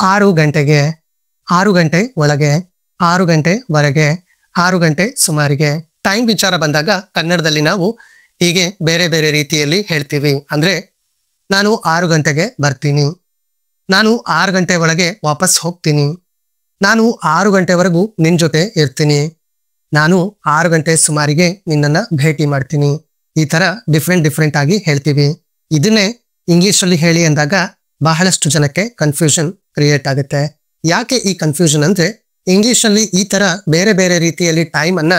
6 ಗಂಟೆಗೆ, 6 ಗಂಟೆ ಒಳಗೆ, 6 ಗಂಟೆವರೆಗೆ, 6 ಗಂಟೆ ಸುಮಾರಿಗೆ. ಟೈಮ್ ವಿಚಾರ ಬಂದಾಗ ಕನ್ನಡದಲ್ಲಿ ನಾವು ಹೀಗೆ ಬೇರೆ ಬೇರೆ ರೀತಿಯಲ್ಲಿ ಹೇಳ್ತೀವಿ. ಅಂದ್ರೆ ನಾನು 6 ಗಂಟೆಗೆ ಬರ್ತೀನಿ, ನಾನು 6 ಗಂಟೆ ಒಳಗೆ ವಾಪಸ್ ಹೋಗ್ತೀನಿ, ನಾನು 6 ಗಂಟೆವರೆಗೂ ನಿನ್ ಜೊತೆ ಇರ್ತೀನಿ, ನಾನು 6 ಗಂಟೆ ಸುಮಾರಿಗೆ ನಿನ್ನನ್ನ ಭೇಟಿ ಮಾಡ್ತೀನಿ. ಈ ತರ ಡಿಫ್ರೆಂಟ್ ಆಗಿ ಹೇಳ್ತೀವಿ. ಇದನ್ನೇ ಇಂಗ್ಲಿಷ್ ಅಲ್ಲಿ ಹೇಳಿ ಅಂದಾಗ ಬಹಳಷ್ಟು ಜನಕ್ಕೆ ಕನ್ಫ್ಯೂಷನ್ ಕ್ರಿಯೇಟ್ ಆಗುತ್ತೆ. ಯಾಕೆ ಈ ಕನ್ಫ್ಯೂಷನ್ ಅಂದ್ರೆ ಇಂಗ್ಲಿಷ್ ಅಲ್ಲಿ ಈ ತರ ಬೇರೆ ಬೇರೆ ರೀತಿಯಲ್ಲಿ ಟೈಮ್ ಅನ್ನ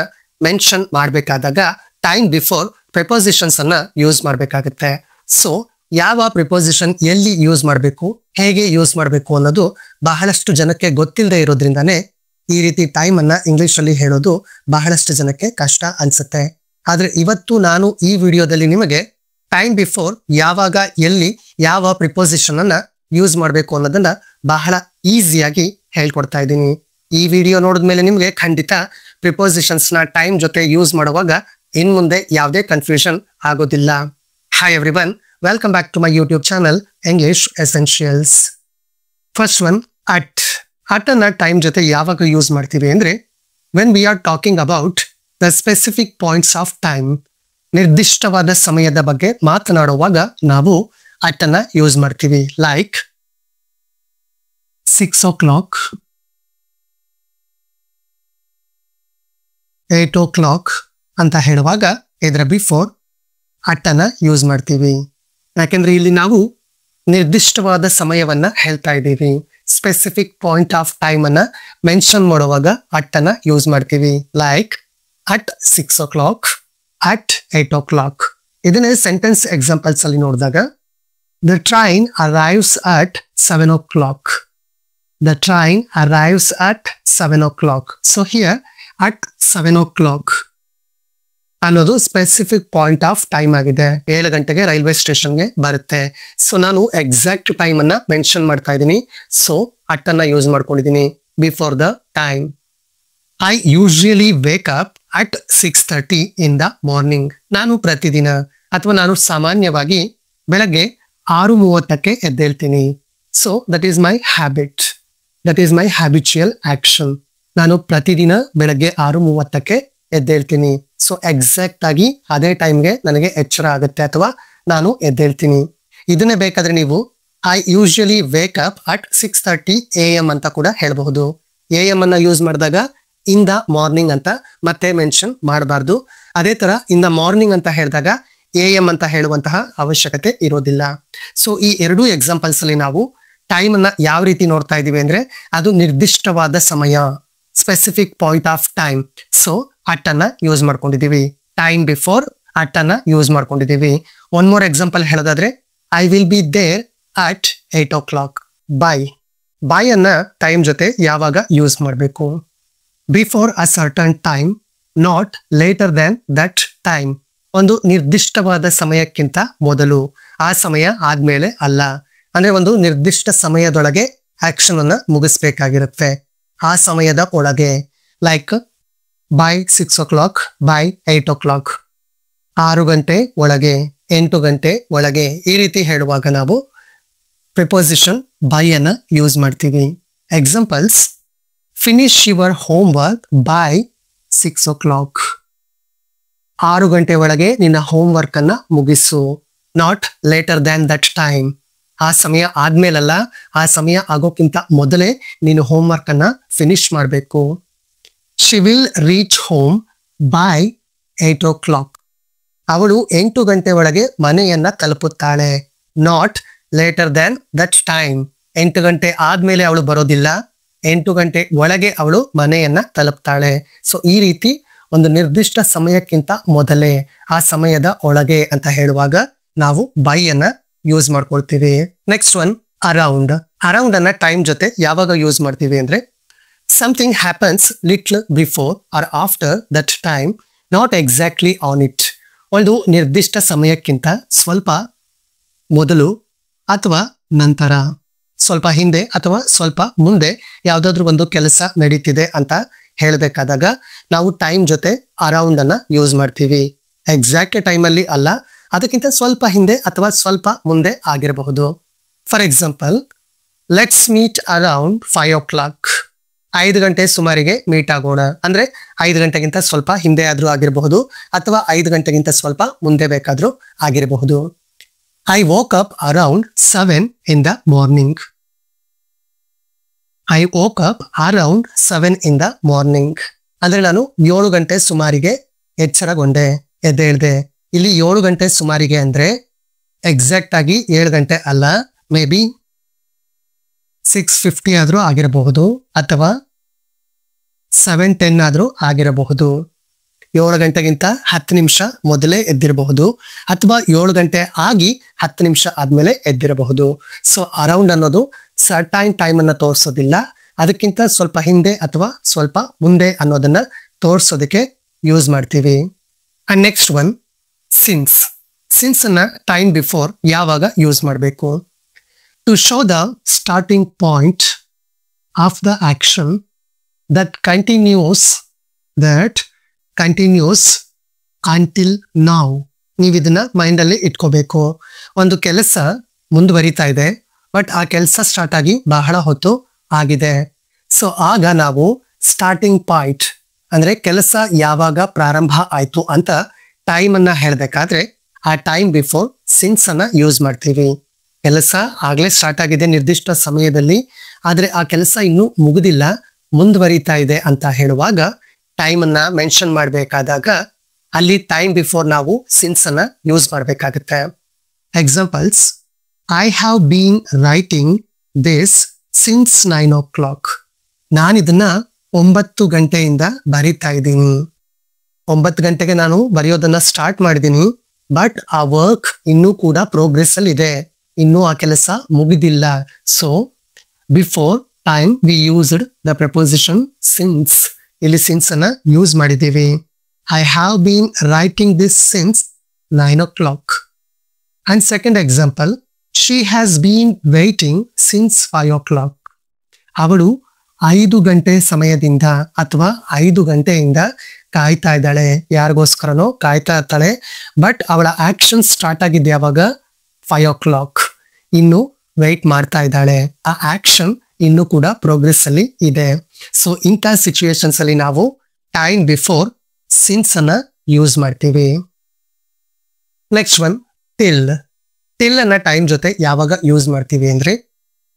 ಮೆನ್ಷನ್ ಮಾಡ್ಬೇಕಾದಾಗ ಟೈಮ್ ಬಿಫೋರ್ ಪ್ರಿಪೋಸಿಷನ್ಸ್ ಅನ್ನ ಯೂಸ್ ಮಾಡ್ಬೇಕಾಗತ್ತೆ. ಸೊ ಯಾವ ಪ್ರಿಪೋಸಿಷನ್ ಎಲ್ಲಿ ಯೂಸ್ ಮಾಡಬೇಕು, ಹೇಗೆ ಯೂಸ್ ಮಾಡಬೇಕು ಅನ್ನೋದು ಬಹಳಷ್ಟು ಜನಕ್ಕೆ ಗೊತ್ತಿಲ್ಲದೆ ಇರೋದ್ರಿಂದಾನೇ ಈ ರೀತಿ ಟೈಮ್ ಅನ್ನ ಇಂಗ್ಲಿಷ್ ಅಲ್ಲಿ ಹೇಳೋದು ಬಹಳಷ್ಟು ಜನಕ್ಕೆ ಕಷ್ಟ ಅನ್ಸುತ್ತೆ. ಆದ್ರೆ ಇವತ್ತು ನಾನು ಈ ವಿಡಿಯೋದಲ್ಲಿ ನಿಮಗೆ ಟೈಮ್ ಬಿಫೋರ್ ಯಾವಾಗ ಎಲ್ಲಿ ಯಾವ ಪ್ರಿಪೋಸಿಷನ್ ಅನ್ನ ಯೂಸ್ ಮಾಡಬೇಕು ಅನ್ನೋದನ್ನ ಬಹಳ ಈಸಿಯಾಗಿ ಹೇಳ್ಕೊಡ್ತಾ ಇದ್ದೀನಿ. ಈ ವಿಡಿಯೋ ನೋಡಿದ್ಮೇಲೆ ನಿಮ್ಗೆ ಖಂಡಿತ ಪ್ರಿಪೋಸಿಷನ್ಸ್ ನ ಟೈಮ್ ಜೊತೆ ಯೂಸ್ ಮಾಡುವಾಗ ಇನ್ ಮುಂದೆ ಯಾವುದೇ ಕನ್ಫ್ಯೂಷನ್ ಆಗೋದಿಲ್ಲ. Hi everyone, welcome back to my YouTube channel English essentials. First one, at ಅನ್ನ ಟೈಮ್ ಜೊತೆ ಯಾವಾಗ ಯೂಸ್ ಮಾಡ್ತೀವಿ ಅಂದ್ರೆ when we are talking about the specific points of time, ನಿರ್ದಿಷ್ಟವಾದ ಸಮಯದ ಬಗ್ಗೆ ಮಾತನಾಡುವಾಗ ನಾವು ಅನ್ನ ಯೂಸ್ ಮಾಡ್ತೀವಿ. ಲೈಕ್ 6 o'clock, 8 o'clock ಅಂತ ಹೇಳುವಾಗ ಇದರ ಬಿಫೋರ್ ಅನ್ನ ಯೂಸ್ ಮಾಡ್ತೀವಿ. ಯಾಕೆಂದ್ರೆ ಇಲ್ಲಿ ನಾವು ನಿರ್ದಿಷ್ಟವಾದ ಸಮಯವನ್ನ ಹೇಳ್ತಾ ಇದ್ದೀವಿ. ಸ್ಪೆಸಿಫಿಕ್ ಪಾಯಿಂಟ್ ಆಫ್ ಟೈಮ್ ಅನ್ನ ಮೆನ್ಷನ್ ಮಾಡುವಾಗ ಅನ್ನ ಯೂಸ್ ಮಾಡ್ತೀವಿ. Like at 6 o'clock, at 8 o'clock. ಇದನ್ನೇ ಸೆಂಟೆನ್ಸ್ ಎಕ್ಸಾಂಪಲ್ಸ್ ಅಲ್ಲಿ ನೋಡಿದಾಗ the train arrives at 7 o'clock. The train arrives at 7 o'clock. So here at 7 o'clock ಅನ್ನೋದು ಸ್ಪೆಸಿಫಿಕ್ ಪಾಯಿಂಟ್ ಆಫ್ ಟೈಮ್ ಆಗಿದೆ. 7 ಗಂಟೆಗೆ ರೈಲ್ವೆ ಸ್ಟೇಷನ್ಗೆ ಬರುತ್ತೆ. ಸೊ ನಾನು ಎಕ್ಸಾಕ್ಟ್ ಟೈಮ್ ಅನ್ನ ಮೆನ್ಷನ್ ಮಾಡ್ತಾ ಇದ್ದೀನಿ. ಸೊ ಅನ್ನ ಯೂಸ್ ಮಾಡ್ಕೊಂಡಿದ್ದೀನಿ before the time. I usually wake up at 6:30 in the morning. ನಾನು ಪ್ರತಿದಿನ ಅಥವಾ ನಾನು ಸಾಮಾನ್ಯವಾಗಿ ಬೆಳಗ್ಗೆ 6:30ಕ್ಕೆ ಎದ್ದೇಳ್ತೀನಿ. So that is my habit, that is my habitual action. ನಾನು ಪ್ರತಿದಿನ ಬೆಳಗ್ಗೆ 6:30ಕ್ಕೆ ಎದ್ದೇಳ್ತೀನಿ. ಸೊ ಎಕ್ಸಾಕ್ಟ್ ಆಗಿ ಅದೇ ಟೈಮ್ಗೆ ನನಗೆ ಎಚ್ಚರ ಆಗುತ್ತೆ ಅಥವಾ ನಾನು ಎದ್ದೇಳ್ತೀನಿ. ಇದನ್ನೇ ಬೇಕಾದ್ರೆ ನೀವು I usually wake up at 6:30 AM ಅಂತ ಕೂಡ ಹೇಳಬಹುದು. AM ಅನ್ನ ಯೂಸ್ ಮಾಡಿದಾಗ ಇನ್ ದ ಮಾರ್ನಿಂಗ್ ಅಂತ ಮತ್ತೆ ಮೆನ್ಷನ್ ಮಾಡಬಾರ್ದು. ಅದೇ ತರ ಇನ್ ದ ಮಾರ್ನಿಂಗ್ ಅಂತ ಹೇಳಿದಾಗ AM ಅಂತ ಹೇಳುವಂತಹ ಅವಶ್ಯಕತೆ ಇರೋದಿಲ್ಲ. ಸೊ ಈ ಎರಡೂ ಎಕ್ಸಾಂಪಲ್ಸ್ ಅಲ್ಲಿ ನಾವು ಟೈಮ್ ಅನ್ನ ಯಾವ ರೀತಿ ನೋಡ್ತಾ ಇದೀವಿ ಅಂದ್ರೆ ಅದು ನಿರ್ದಿಷ್ಟವಾದ ಸಮಯ, specific point of time. So ಅನ್ನ ಯೂಸ್ ಮಾಡ್ಕೊಂಡಿದೀವಿ. ಟೈಮ್ ಬಿಫೋರ್ ಅನ್ನ ಯೂಸ್ ಮಾಡ್ಕೊಂಡಿದೀವಿ. ಒನ್ ಮೋರ್ ಎಕ್ಸಾಂಪಲ್ ಹೇಳೋದಾದ್ರೆ I will be there at 8 o'clock. By ಅನ್ನ ಟೈಮ್ ಜೊತೆ ಯಾವಾಗ ಯೂಸ್ ಮಾಡಬೇಕು? Before a certain time, not later than that time. ಒಂದು ನಿರ್ದಿಷ್ಟವಾದ ಸಮಯಕ್ಕಿಂತ ಮೊದಲು, ಆ ಸಮಯ ಆದ್ಮೇಲೆ ಅಲ್ಲ. ಅಂದ್ರೆ ಒಂದು ನಿರ್ದಿಷ್ಟ ಸಮಯದೊಳಗೆ ಆಕ್ಷನ್ ಅನ್ನ ಮುಗಿಸ್ಬೇಕಾಗಿರುತ್ತೆ, ಆ ಸಮಯದ ಒಳಗೆ. Like by 6 o'clock, by 8 o'clock. 6 ಗಂಟೆ ಒಳಗೆ, 8 ಗಂಟೆ ಒಳಗೆ. ಈ ರೀತಿ ಹೇಳುವಾಗ ನಾವು ಪ್ರಿಪೋಸಿಷನ್ ಬೈ ಅನ್ನ ಯೂಸ್ ಮಾಡ್ತೀವಿ. Examples: finish your homework by 6 o'clock. 6 ಗಂಟೆ ಒಳಗೆ ನಿನ್ನ ಹೋಮ್ ವರ್ಕ್ ಅನ್ನ ಮುಗಿಸು, not later than that time. ಆ ಸಮಯ ಆದ್ಮೇಲಲ್ಲ, ಆ ಸಮಯ ಆಗೋಕ್ಕಿಂತ ಮೊದಲೇ ನೀನು ಹೋಮ್ ವರ್ಕ್ ಅನ್ನ ಫಿನಿಶ್ ಮಾಡಬೇಕು. She will reach home by 8 o'clock. ಅವಳು 8 ಗಂಟೆ ಒಳಗೆ ಮನೆಯನ್ನ ತಲುಪುತ್ತಾಳೆ, not later than that time. 8 ಗಂಟೆ ಆದ್ಮೇಲೆ ಅವಳು ಬರೋದಿಲ್ಲ, 8 ಗಂಟೆ ಒಳಗೆ ಅವಳು ಮನೆಯನ್ನ ತಲುಪ್ತಾಳೆ. ಸೊ ಈ ರೀತಿ ಒಂದು ನಿರ್ದಿಷ್ಟ ಸಮಯಕ್ಕಿಂತ ಮೊದಲೇ, ಆ ಸಮಯದ ಒಳಗೆ ಅಂತ ಹೇಳುವಾಗ ನಾವು ಬೈ ಅನ್ನ ಯೂಸ್ ಮಾಡ್ಕೊಳ್ತೀವಿ. Next one, around. ಅರೌಂಡ್ ಅನ್ನ ಟೈಮ್ ಜೊತೆ ಯಾವಾಗ ಯೂಸ್ ಮಾಡ್ತೀವಿ ಅಂದ್ರೆ something happens little before or after that time, not exactly on it. ಒಂದು ನಿರ್ದಿಷ್ಟ ಸಮಯಕ್ಕಿಂತ ಸ್ವಲ್ಪ ಮೊದಲು ಅಥವಾ ನಂತರ, ಸ್ವಲ್ಪ ಹಿಂದೆ ಅಥವಾ ಸ್ವಲ್ಪ ಮುಂದೆ ಯಾವ್ದಾದ್ರು ಒಂದು ಕೆಲಸ ನಡೀತಿದೆ ಅಂತ ಹೇಳಬೇಕಾದಾಗ ನಾವು ಟೈಮ್ ಜೊತೆ ಅರೌಂಡ್ ಅನ್ನ ಯೂಸ್ ಮಾಡ್ತೀವಿ. ಎಕ್ಸಾಕ್ಟ್ ಟೈಮಲ್ಲಿ ಅಲ್ಲ, ಅದಕ್ಕಿಂತ ಸ್ವಲ್ಪ ಹಿಂದೆ ಅಥವಾ ಸ್ವಲ್ಪ ಮುಂದೆ ಆಗಿರಬಹುದು. For example, let's meet around 5 o'clock. 5 ಗಂಟೆ ಸುಮಾರಿಗೆ ಮೀಟ್ ಆಗೋಣ. ಅಂದ್ರೆ 5 ಗಂಟೆಗಿಂತ ಸ್ವಲ್ಪ ಹಿಂದೆ ಆದ್ರೂ ಆಗಿರಬಹುದು ಅಥವಾ 5 ಗಂಟೆಗಿಂತ ಸ್ವಲ್ಪ ಮುಂದೆ ಬೇಕಾದ್ರೂ ಆಗಿರಬಹುದು. I woke up around 7 in the morning. I woke up around 7 in the morning. ಅಂದ್ರೆ ನಾನು 7 ಗಂಟೆ ಸುಮಾರಿಗೆ ಎಚ್ಚರಗೊಂಡೆ, ಎದ್ದೇಳ್ದೆ. ಇಲ್ಲಿ 7 ಗಂಟೆ ಸುಮಾರಿಗೆ ಅಂದ್ರೆ ಎಕ್ಸಾಕ್ಟ್ ಆಗಿ 7 ಗಂಟೆ ಅಲ್ಲ, ಮೇ ಬಿ 6:50 ಆದ್ರೂ ಆಗಿರಬಹುದು ಅಥವಾ 7:10 ಆದ್ರೂ ಆಗಿರಬಹುದು. 7 ಗಂಟೆಗಿಂತ 10 ನಿಮಿಷ ಮೊದಲೇ ಎದ್ದಿರಬಹುದು ಅಥವಾ 7 ಗಂಟೆ ಆಗಿ 10 ನಿಮಿಷ ಆದ್ಮೇಲೆ ಎದ್ದಿರಬಹುದು. ಸೊ ಅರೌಂಡ್ ಅನ್ನೋದು ಸರ್ಟೈನ್ ಟೈಮ್ ಅನ್ನ ತೋರಿಸೋದಿಲ್ಲ, ಅದಕ್ಕಿಂತ ಸ್ವಲ್ಪ ಹಿಂದೆ ಅಥವಾ ಸ್ವಲ್ಪ ಮುಂದೆ ಅನ್ನೋದನ್ನ ತೋರಿಸೋದಕ್ಕೆ ಯೂಸ್ ಮಾಡ್ತೀವಿ. And next one since. Since ಅನ್ನ ಟೈಮ್ ಬಿಫೋರ್ ಯಾವಾಗ ಯೂಸ್ ಮಾಡಬೇಕು? To show the starting point of the action that continues until now. ನೀವು ಇದನ್ನ ಮೈಂಡ್ ಅಲ್ಲಿ ಇಟ್ಕೋಬೇಕು. ಒಂದು ಕೆಲಸ ಮುಂದುವರಿತಾ ಇದೆ, ಬಟ್ ಆ ಕೆಲಸ ಸ್ಟಾರ್ಟ್ ಆಗಿ ಬಹಳ ಹೊತ್ತು ಆಗಿದೆ. ಸೊ ಆಗ ನಾವು ಸ್ಟಾರ್ಟಿಂಗ್ ಪಾಯಿಂಟ್ ಅಂದ್ರೆ ಕೆಲಸ ಯಾವಾಗ ಪ್ರಾರಂಭ ಆಯ್ತು ಅಂತ ಟೈಮ್ ಅನ್ನ ಹೇಳ್ಬೇಕಾದ್ರೆ ಆ ಟೈಮ್ ಬಿಫೋರ್ ಸಿನ್ಸ್ ಅನ್ನ ಯೂಸ್ ಮಾಡ್ತೀವಿ. ಕೆಲಸ ಆಗ್ಲೇ ಸ್ಟಾರ್ಟ್ ಆಗಿದೆ ನಿರ್ದಿಷ್ಟ ಸಮಯದಲ್ಲಿ, ಆದ್ರೆ ಆ ಕೆಲಸ ಇನ್ನೂ ಮುಗುದಿಲ್ಲ, ಮುಂದುವರಿತಾ ಇದೆ ಅಂತ ಹೇಳುವಾಗ ಟೈಮ್ ಅನ್ನ ಮೆನ್ಷನ್ ಮಾಡಬೇಕಾದಾಗ ಅಲ್ಲಿ ಟೈಮ್ ಬಿಫೋರ್ ನಾವು ಸಿನ್ಸ್ ಅನ್ನ ಯೂಸ್ ಮಾಡಬೇಕಾಗುತ್ತೆ. Examples: I have been writing this since 9 o'clock. ನಾನಿದನ್ನ 9 ಗಂಟೆಯಿಂದ ಬರೀತಾ ಇದ್ದೀನಿ. 9 ಗಂಟೆಗೆ ನಾನು ಬರೆಯೋದನ್ನ ಸ್ಟಾರ್ಟ್ ಮಾಡಿದ್ದೀನಿ, ಬಟ್ ಆ ವರ್ಕ್ ಇನ್ನೂ ಕೂಡ ಪ್ರೋಗ್ರೆಸ್ ಅಲ್ಲಿ ಇದೆ, ಇನ್ನೂ ಆ ಕೆಲಸ ಮುಗಿದಿಲ್ಲ. So before time we used the preposition since. ಇಲ್ಲಿ ಸಿನ್ಸ್ ಅನ್ನ ಯೂಸ್ ಮಾಡಿದ್ದೀವಿ. I have been writing this since 9 o'clock. And second example: she has bean waiting since 5 o'clock. ಅವಳು 5 ಗಂಟೆ ಸಮಯದಿಂದ ಅಥವಾ 5 ಗಂಟೆಯಿಂದ ಕಾಯ್ತಾ ಇದ್ದಾಳೆ, ಯಾರಿಗೋಸ್ಕರನೋ ಕಾಯ್ತಾ ಇರ್ತಾಳೆ, ಬಟ್ ಅವಳ ಆಕ್ಷನ್ ಸ್ಟಾರ್ಟ್ ಆಗಿದ್ದೆ ಯಾವಾಗ? 5 o'clock. ಇನ್ನು ವೇಟ್ ಮಾಡ್ತಾ ಇದ್ದಾಳೆ, ಆ ಆಕ್ಷನ್ ಇನ್ನು ಕೂಡ ಪ್ರೋಗ್ರೆಸ್ ಅಲ್ಲಿ ಇದೆ. ಸೊ ಇಂಥ ಸಿಚುಯೇಷನ್ಸ್ ಅಲ್ಲಿ ನಾವು ಟೈಮ್ ಬಿಫೋರ್ ಸಿನ್ಸ್ ಅನ್ನ ಯೂಸ್ ಮಾಡ್ತೀವಿ. Next one till. ಟಿಲ್ ಅನ್ನ ಟೈಮ್ ಜೊತೆ ಯಾವಾಗ ಯೂಸ್ ಮಾಡ್ತೀವಿ ಅಂದ್ರೆ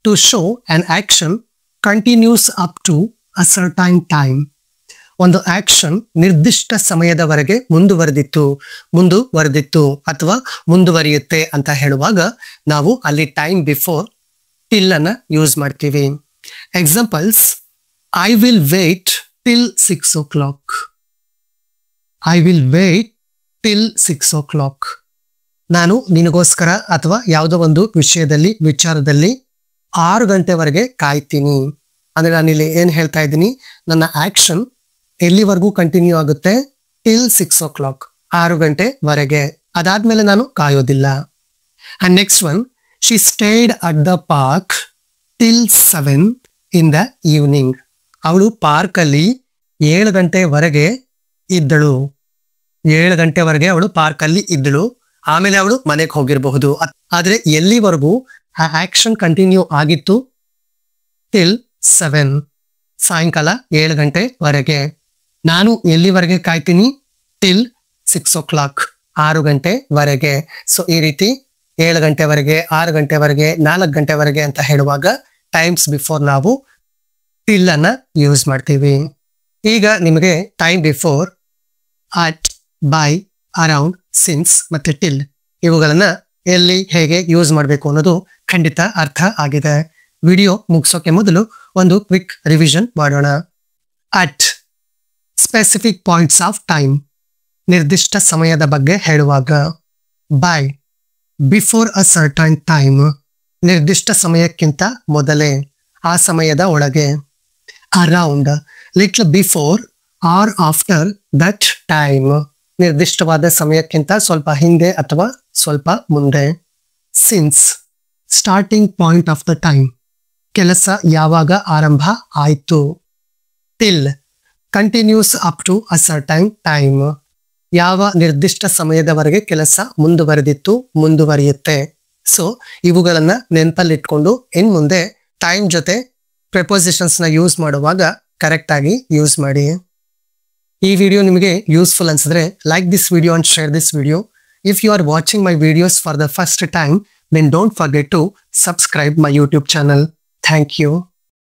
to show an action continues up to a certain time. ಒಂದು ಆಕ್ಷನ್ ನಿರ್ದಿಷ್ಟ ಸಮಯದವರೆಗೆ ಮುಂದುವರೆದಿತ್ತು ಅಥವಾ ಮುಂದುವರಿಯುತ್ತೆ ಅಂತ ಹೇಳುವಾಗ ನಾವು ಅಲ್ಲಿ ಟೈಮ್ ಬಿಫೋರ್ ಟಿಲ್ ಅನ್ನ ಯೂಸ್ ಮಾಡ್ತೀವಿ. Examples: I will wait till 6 o'clock. I will wait till 6 o'clock. ನಾನು ನಿನಗೋಸ್ಕರ ಅಥವಾ ಯಾವುದೋ ಒಂದು ವಿಚಾರದಲ್ಲಿ 6 ಗಂಟೆವರೆಗೆ ಕಾಯ್ತೀನಿ. ಅಂದ್ರೆ ನಾನಿಲ್ಲಿ ಏನ್ ಹೇಳ್ತಾ ಇದ್ದೀನಿ, ನನ್ನ ಆಕ್ಷನ್ ಎಲ್ಲಿವರೆಗೂ ಕಂಟಿನ್ಯೂ ಆಗುತ್ತೆ? ಟಿಲ್ 6 o'clock, 6 ಗಂಟೆವರೆಗೆ. ಅದಾದ್ಮೇಲೆ ನಾನು ಕಾಯೋದಿಲ್ಲ. And next one: she stayed at the park till 7 in the evening. ಅವಳು ಪಾರ್ಕ್ ಅಲ್ಲಿ 7 ಗಂಟೆವರೆಗೆ ಇದ್ದಳು. 7 ಗಂಟೆವರೆಗೆ ಅವಳು ಪಾರ್ಕ್ ಅಲ್ಲಿ ಇದ್ದಳು, ಆಮೇಲೆ ಅವಳು ಮನೆಗೆ ಹೋಗಿರಬಹುದು. ಆದ್ರೆ ಎಲ್ಲಿವರೆಗೂ ಆ ಆಕ್ಷನ್ ಕಂಟಿನ್ಯೂ ಆಗಿತ್ತು? ಟಿಲ್ 7, ಸಾಯಂಕಾಲ 7 ಗಂಟೆವರೆಗೆ. ನಾನು ಎಲ್ಲಿವರೆಗೆ ಕಾಯ್ತೀನಿ? ಟಿಲ್ 6 o'clock, 6 ಗಂಟೆವರೆಗೆ. ಸೊ ಈ ರೀತಿ 7 ಗಂಟೆವರೆಗೆ, 6 ಗಂಟೆವರೆಗೆ, 4 ಗಂಟೆವರೆಗೆ ಅಂತ ಹೇಳುವಾಗ ಟೈಮ್ಸ್ ಬಿಫೋರ್ ನಾವು ಟಿಲ್ ಅನ್ನ ಯೂಸ್ ಮಾಡ್ತೀವಿ. ಈಗ ನಿಮಗೆ time before, at, by, around, since ಮತ್ತೆ ಟಿಲ್ ಇವುಗಳನ್ನ ಎಲ್ಲಿ ಹೇಗೆ ಯೂಸ್ ಮಾಡಬೇಕು ಅನ್ನೋದು ಖಂಡಿತ ಅರ್ಥ ಆಗಿದೆ. ವಿಡಿಯೋ ಮುಗಿಸೋಕೆ ಮೊದಲು ಒಂದು ಕ್ವಿಕ್ ರಿವಿಷನ್ ಮಾಡೋಣ. At, specific points of time, ನಿರ್ದಿಷ್ಟ ಸಮಯದ ಬಗ್ಗೆ ಹೇಳುವಾಗ. By, before a certain time, ನಿರ್ದಿಷ್ಟ ಸಮಯಕ್ಕಿಂತ ಮೊದಲೇ, ಆ ಸಮಯದ ಒಳಗೆ. Around, little before or after that time, ನಿರ್ದಿಷ್ಟವಾದ ಸಮಯಕ್ಕಿಂತ ಸ್ವಲ್ಪ ಹಿಂದೆ ಅಥವಾ ಸ್ವಲ್ಪ ಮುಂದೆ. Since, starting point of the time, ಕೆಲಸ ಯಾವಾಗ ಆರಂಭ ಆಯ್ತು. Till, continues up to a certain time, ಯಾವ ನಿರ್ದಿಷ್ಟ ಸಮಯದವರೆಗೆ ಕೆಲಸ ಮುಂದುವರೆದಿತ್ತು, ಮುಂದುವರಿಯುತ್ತೆ. ಸೊ ಇವುಗಳನ್ನ ನೆನಪಲ್ಲಿಟ್ಕೊಂಡು ಇನ್ ಮುಂದೆ ಟೈಮ್ ಜೊತೆ ಪ್ರೆಪೋಸಿಷನ್ಸ್ ನ ಯೂಸ್ ಮಾಡುವಾಗ ಕರೆಕ್ಟ್ ಆಗಿ ಯೂಸ್ ಮಾಡಿ. ಈ ವಿಡಿಯೋ ನಿಮಗೆ ಯೂಸ್ಫುಲ್ ಅನ್ಸಿದ್ರೆ like this video and share this video. If you are watching my videos for the first time, then don't forget to subscribe my YouTube channel. Thank you.